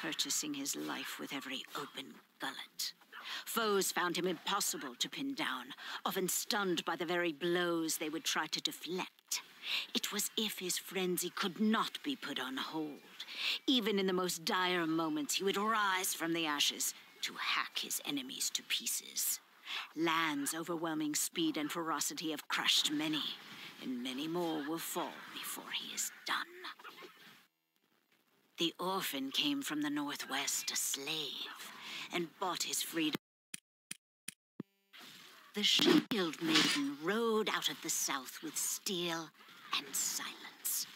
purchasing his life with every open gullet. Foes found him impossible to pin down, often stunned by the very blows they would try to deflect. It was as if his frenzy could not be put on hold. Even in the most dire moments, he would rise from the ashes to hack his enemies to pieces. Lan's overwhelming speed and ferocity have crushed many, and many more will fall before he is done. The orphan came from the northwest, a slave, and bought his freedom. The Shield Maiden rode out of the south with steel and silence,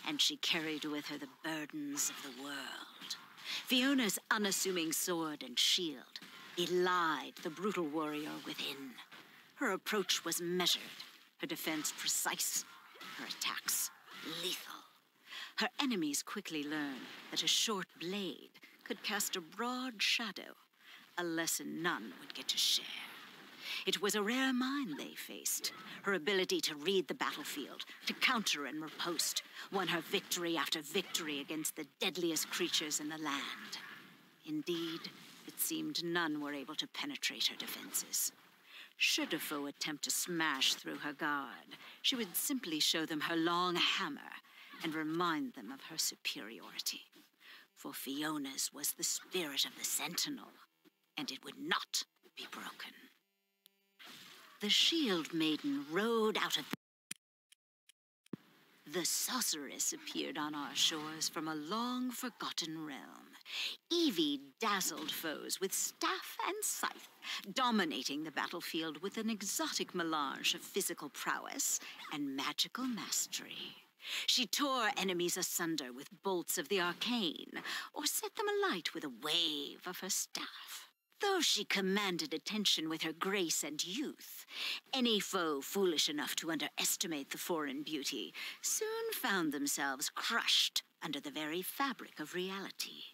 and she carried with her the burdens of the world. Fiona's unassuming sword and shield belied the brutal warrior within. Her approach was measured, her defense precise, her attacks lethal. Her enemies quickly learned that a short blade could cast a broad shadow, a lesson none would get to share. It was a rare mind they faced. Her ability to read the battlefield, to counter and riposte, won her victory after victory against the deadliest creatures in the land. Indeed, it seemed none were able to penetrate her defenses. Should a foe attempt to smash through her guard, she would simply show them her long hammer and remind them of her superiority. For Fiona's was the spirit of the Sentinel, and it would not be broken. The Shield Maiden rode out of the sorceress appeared on our shores from a long-forgotten realm. Evie dazzled foes with staff and scythe, dominating the battlefield with an exotic melange of physical prowess and magical mastery. She tore enemies asunder with bolts of the arcane, or set them alight with a wave of her staff. Though she commanded attention with her grace and youth, any foe foolish enough to underestimate the foreign beauty soon found themselves crushed under the very fabric of reality.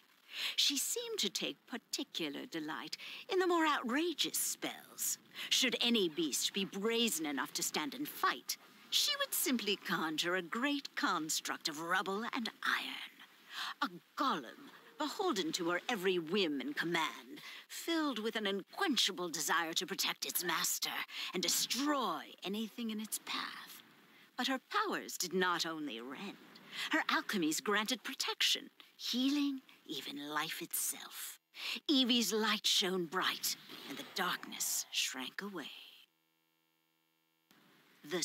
She seemed to take particular delight in the more outrageous spells. Should any beast be brazen enough to stand and fight, she would simply conjure a great construct of rubble and iron. A golem, beholden to her every whim and command, filled with an unquenchable desire to protect its master and destroy anything in its path. But her powers did not only rend. Her alchemies granted protection, healing, even life itself. Evie's light shone bright, and the darkness shrank away. The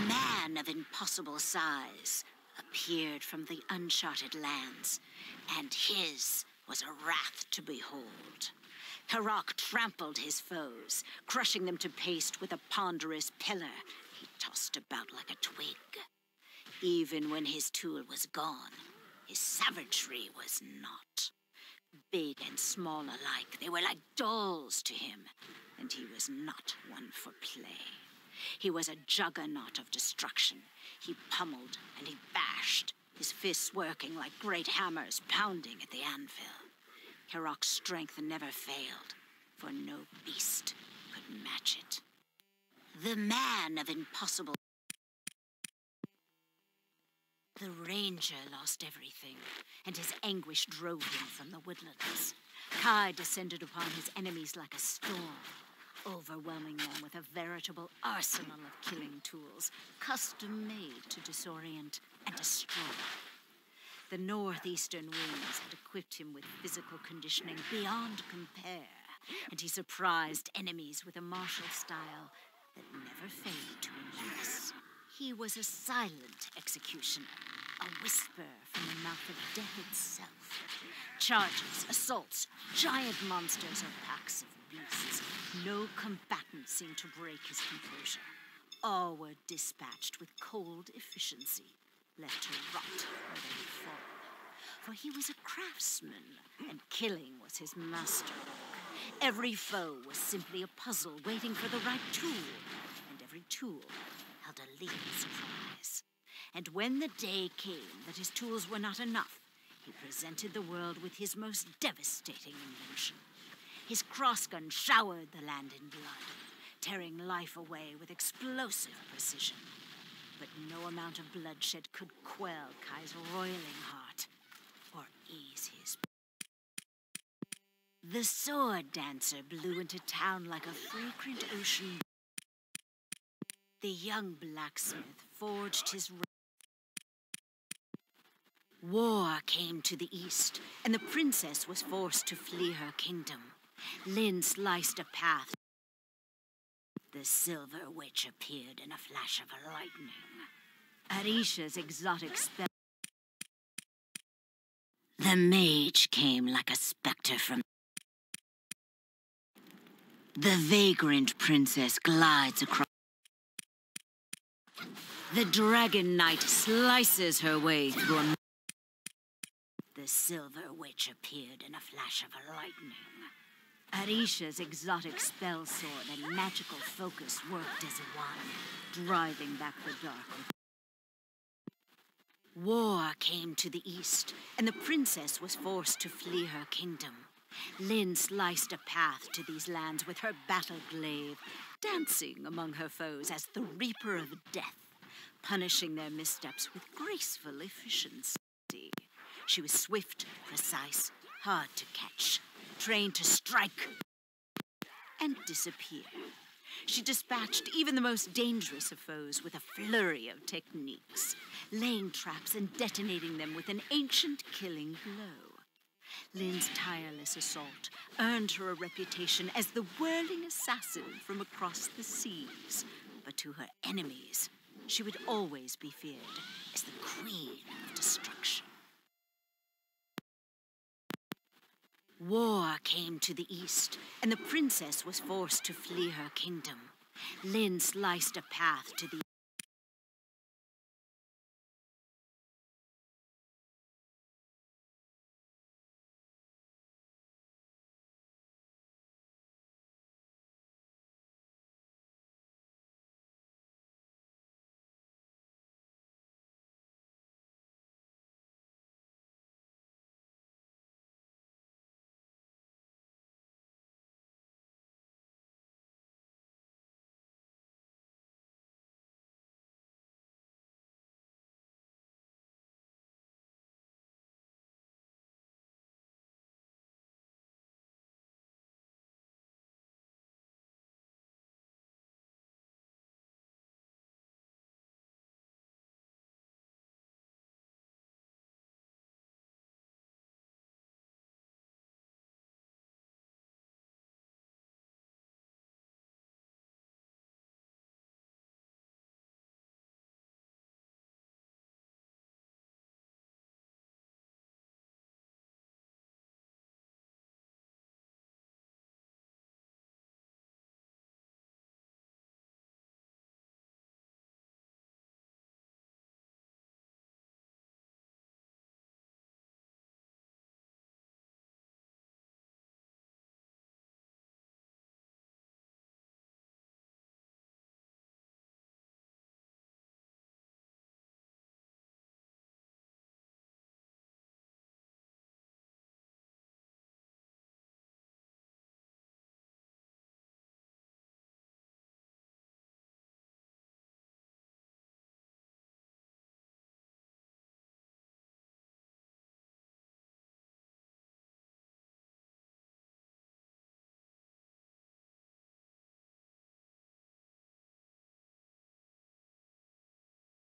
man of impossible size appeared from the uncharted lands, and his was a wrath to behold. Karak trampled his foes, crushing them to paste with a ponderous pillar he tossed about like a twig. Even when his tool was gone, his savagery was not. Big and small alike, they were like dolls to him, and he was not one for play. He was a juggernaut of destruction. He pummeled and he bashed, his fists working like great hammers pounding at the anvil. Karak's strength never failed, for no beast could match it. The man of impossible... The ranger lost everything, and his anguish drove him from the woodlands. Kai descended upon his enemies like a storm, overwhelming them with a veritable arsenal of killing tools, custom-made to disorient and destroy. The northeastern winds had equipped him with physical conditioning beyond compare, and he surprised enemies with a martial style that never failed to impress. He was a silent executioner, a whisper from the mouth of death itself. Charges, assaults, giant monsters, or packs of beasts. No combatant seemed to break his composure. All were dispatched with cold efficiency, left to rot where they would fall. For he was a craftsman, and killing was his masterwork. Every foe was simply a puzzle waiting for the right tool, and every tool held a lethal surprise. And when the day came that his tools were not enough, he presented the world with his most devastating invention. His crossgun showered the land in blood, tearing life away with explosive precision. But no amount of bloodshed could quell Kai's roiling heart or The sword dancer blew into town like a fragrant ocean. The young blacksmith forged his... War came to the east, and the princess was forced to flee her kingdom. Lynn sliced a path. The Silver Witch appeared in a flash of lightning. Arisha's exotic spell... The mage came like a specter from... The vagrant princess glides across... The dragon knight slices her way through a... The Silver Witch appeared in a flash of lightning. Arisha's exotic spell sword and magical focus worked as one, driving back the dark. War came to the east, and the princess was forced to flee her kingdom. Lynn sliced a path to these lands with her battle glaive, dancing among her foes as the Reaper of Death, punishing their missteps with graceful efficiency. She was swift, precise, hard to catch, trained to strike and disappear. She dispatched even the most dangerous of foes with a flurry of techniques, laying traps and detonating them with an ancient killing blow. Lynn's tireless assault earned her a reputation as the whirling assassin from across the seas. But to her enemies, she would always be feared as the Queen of Destruction. War came to the east, and the princess was forced to flee her kingdom. Lynn sliced a path to the...